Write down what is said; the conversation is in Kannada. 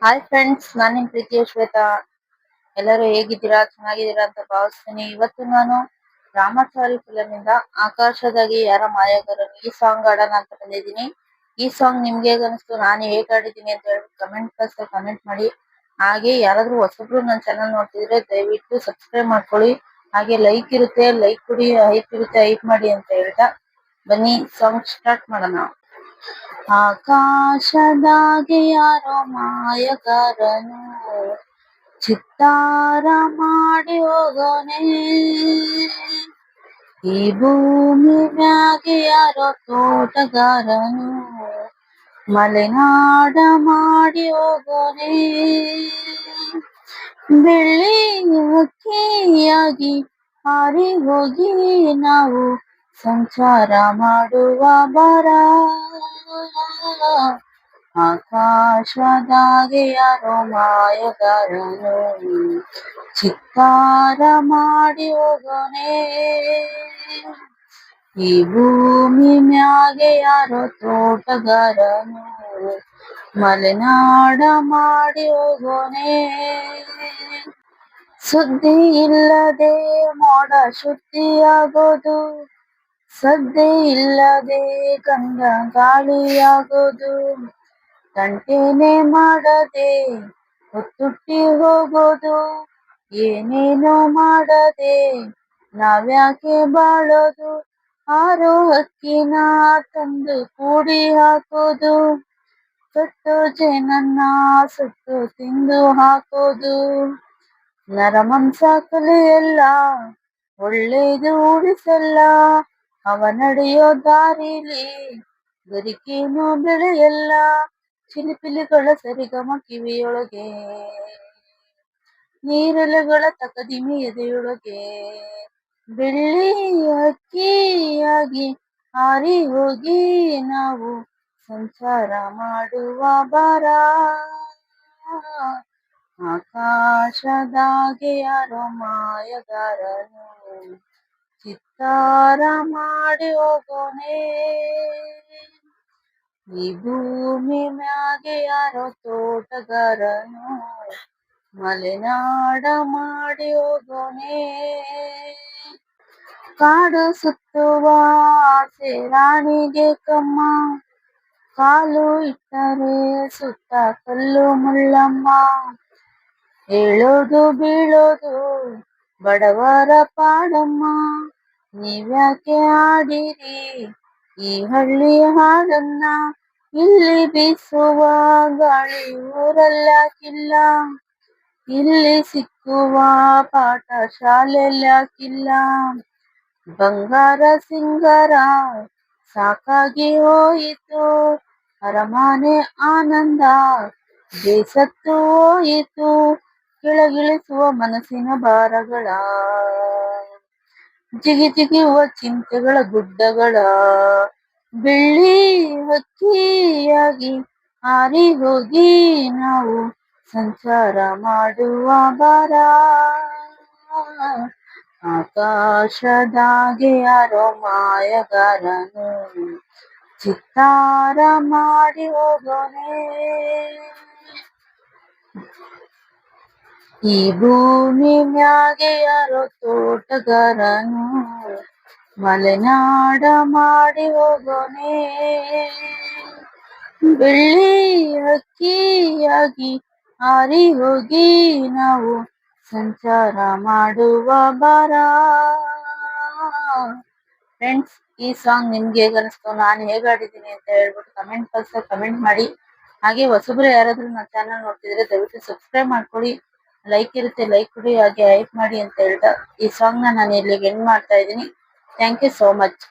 ಹಾಯ್ ಫ್ರೆಂಡ್ಸ್, ನಾನು ನಿಮ್ ಪ್ರೀತಿಯ ಶ್ವೇತಾ. ಎಲ್ಲರೂ ಹೇಗಿದ್ದೀರಾ? ಚೆನ್ನಾಗಿದ್ದೀರಾ ಅಂತ ಭಾವಿಸ್ತೀನಿ. ಇವತ್ತು ನಾನು ರಾಮಾಚಾರಿ ಫಿಲಂ ಇಂದ ಆಕಾಶದಾಗೆ ಯಾರ ಮಾಯಗಾರನು ಈ ಸಾಂಗ್ ಆಡೋಣ ಅಂತ ಬಂದಿದ್ದೀನಿ. ಈ ಸಾಂಗ್ ನಿಮ್ಗೆ ಹೇಗೆ ಅನಿಸ್ತು, ನಾನು ಹೇಗೆ ಆಡಿದ್ದೀನಿ ಅಂತ ಹೇಳ್ಬಿಟ್ಟು ಕಮೆಂಟ್ ಬಾಕ್ಸ್ ಕಮೆಂಟ್ ಮಾಡಿ. ಹಾಗೆ ಯಾರಾದ್ರೂ ಹೊಸಬ್ರು ನನ್ನ ಚಾನಲ್ ನೋಡ್ತಿದ್ರೆ ದಯವಿಟ್ಟು ಸಬ್ಸ್ಕ್ರೈಬ್ ಮಾಡ್ಕೊಳ್ಳಿ. ಹಾಗೆ ಲೈಕ್ ಇರುತ್ತೆ, ಲೈಕ್ ಕೊಡಿ, ಹೈಪ್ ಇರುತ್ತೆ, ಹೈಪ್ ಮಾಡಿ ಅಂತ ಹೇಳ್ತಾ ಬನ್ನಿ ಸಾಂಗ್ ಸ್ಟಾರ್ಟ್ ಮಾಡೋಣ. ಆಕಾಶದಾಗೆ ಯಾರೋ ಮಾಯಗಾರನು ಚಿತ್ತಾರ ಮಾಡಿ ಹೋಗೋನೆ. ಈ ಭೂಮಿ ಮ್ಯಾಗೆ ಯಾರೋ ತೋಟಗಾರನು ಮಲೆನಾಡ ಮಾಡಿ ಹೋಗೋನೆ. ಬೆಳ್ಳಿ ಹಕ್ಕಿಯಾಗಿ ಹಾರಿ ಹೋಗಿ ನಾವು ಸಂಚಾರ ಮಾಡುವ ಬರ. ಆಕಾಶದಾಗೆ ಯಾರೋ ಮಾಯಗಾರನು ಚಿತ್ತಾರ ಮಾಡಿ ಹೋಗೋನೆ. ಈ ಭೂಮಿ ಮ್ಯಾಗೆ ಯಾರೋ ತೋಟಗಾರನು ಮಲೆನಾಡ ಮಾಡಿ ಹೋಗೋನೆ. ಸುದ್ದಿ ಇಲ್ಲದೆ ಮೋಡ ಶುದ್ಧಿಯಾಗೋದು, ಸದ್ದೆ ಇಲ್ಲದೆ ಗಂಧ ಗಾಳಿಯಾಗೋದು, ತಂಟೆನೆ ಮಾಡದೆ ಹೊತ್ತುಟ್ಟಿ ಹೋಗೋದು, ಏನೇನೋ ಮಾಡದೆ ನಾವ್ಯಾಕೆ ಬಾಳೋದು. ಆರೋ ಹಕ್ಕಿನ ತಂದು ಕೂಡಿ ಹಾಕೋದು, ಸುಟ್ಟು ಜೇನನ್ನ ಸುಟ್ಟು ತಿಂದು ಹಾಕೋದು. ನರಮಾಂಸ ಕಲೆಯಲ್ಲ, ಒಳ್ಳೇದು ಉಳಿಸಲ್ಲ, ಅವ ನಡೆಯೋ ದಾರಿಲಿ ಗರಿಕೇನು ಬೆಳೆಯಲ್ಲ. ಚಿಲಿಪಿಲಿಗಳ ಸರಿಗಮ ಕಿವಿಯೊಳಗೆ, ನೀರೆಲೆಗಳ ತಕದಿಮಿ ಎದೆಯೊಳಗೆ, ಬೆಳ್ಳಿ ಹಕ್ಕಿಯಾಗಿ ಹಾರಿ ಹೋಗಿ ನಾವು ಸಂಚಾರ ಮಾಡುವ ಬರ. ಆಕಾಶದಾಗೆ ಯಾರೋ ಮಾಯಗಾರನು ಚಿತ್ತಾರ ಮಾಡಿ ಹೋಗೋನೆ. ಈ ಭೂಮಿ ಮ್ಯಾಗೆ ಯಾರೋ ತೋಟಗಾರನು ಮಲೆನಾಡ ಮಾಡಿ ಹೋಗೋನೆ. ಕಾಡು ಸುತ್ತುವ ಆಸೆ ರಾಣಿಗೆ ಕಮ್ಮ, ಕಾಲು ಇಟ್ಟರೆ ಸುತ್ತ ಕಲ್ಲು ಮುಳ್ಳಮ್ಮ. ಹೇಳೋದು ಬೀಳೋದು ಬಡವರ ಪಾಡಮ್ಮ, ನೀವ್ಯಾಕೆ ಆಡಿರಿ ಈ ಹಳ್ಳಿ ಹಾಡನ್ನ. ಇಲ್ಲಿ ಬೀಸುವ ಗಾಳಿ ಊರಲ್ಲಾಕಿಲ್ಲ, ಇಲ್ಲಿ ಸಿಕ್ಕುವ ಪಾಠ ಶಾಲೆಲ್ಲಾಕಿಲ್ಲ. ಬಂಗಾರ ಸಿಂಗಾರ ಸಾಕಾಗಿ ಹೋಯಿತು, ಅರಮನೆ ಆನಂದ ಬೇಸತ್ತು ಹೋಯಿತು. ಕೆಳಗಿಳಿಸುವ ಮನಸ್ಸಿನ ಭಾರಗಳ, ಜಿಗಿ ಜಿಗಿಯುವ ಚಿಂತೆಗಳ ಗುಡ್ಡಗಳ, ಬೆಳ್ಳಿ ಹಕ್ಕಿಯಾಗಿ ಹಾರಿ ಹೋಗಿ ನಾವು ಸಂಚಾರ ಮಾಡುವ ಬರ. ಆಕಾಶದಾಗೆ ಯಾರೋ ಮಾಯಗಾರನು ಚಿತ್ತಾರ ಮಾಡಿ ಹೋಗೋನೆ. ಈ ಭೂಮಿ ಮ್ಯಾಗೆ ಯಾರೋ ತೋಟಗಾರನು ಮಲೆನಾಡ ಮಾಡಿ ಹೋಗೋನೆ. ಬೆಳ್ಳಿ ಹಕ್ಕಿಯಾಗಿ ಹಾರಿ ಹೋಗಿ ನಾವು ಸಂಚಾರ ಮಾಡುವ ಬರ. ಫ್ರೆಂಡ್ಸ್, ಈ ಸಾಂಗ್ ನಿಮ್ಗೆ ಹೇಗೆ ಅನಿಸ್ತು, ನಾನು ಹೇಗೆ ಆಡಿದ್ದೀನಿ ಅಂತ ಹೇಳ್ಬಿಟ್ಟು ಕಮೆಂಟ್ ಬಾಕ್ಸ್ ಕಮೆಂಟ್ ಮಾಡಿ. ಹಾಗೆ ಹೊಸಬ್ರು ಯಾರಾದ್ರೂ ನನ್ನ ಚಾನಲ್ ನೋಡ್ತಿದ್ರೆ ದಯವಿಟ್ಟು ಸಬ್ಸ್ಕ್ರೈಬ್ ಮಾಡ್ಕೊಳ್ಳಿ. ಲೈಕ್ ಇರುತ್ತೆ, ಲೈಕ್ ಕೊಡಿ, ಹಾಗೆ ಹೈಪ್ ಮಾಡಿ ಅಂತ ಹೇಳ್ತಾ ಈ ಸಾಂಗ್ ನಾನು ಇಲ್ಲಿಗೆ ಎಂಡ್ ಮಾಡ್ತಾ ಇದ್ದೀನಿ. Thank you so much.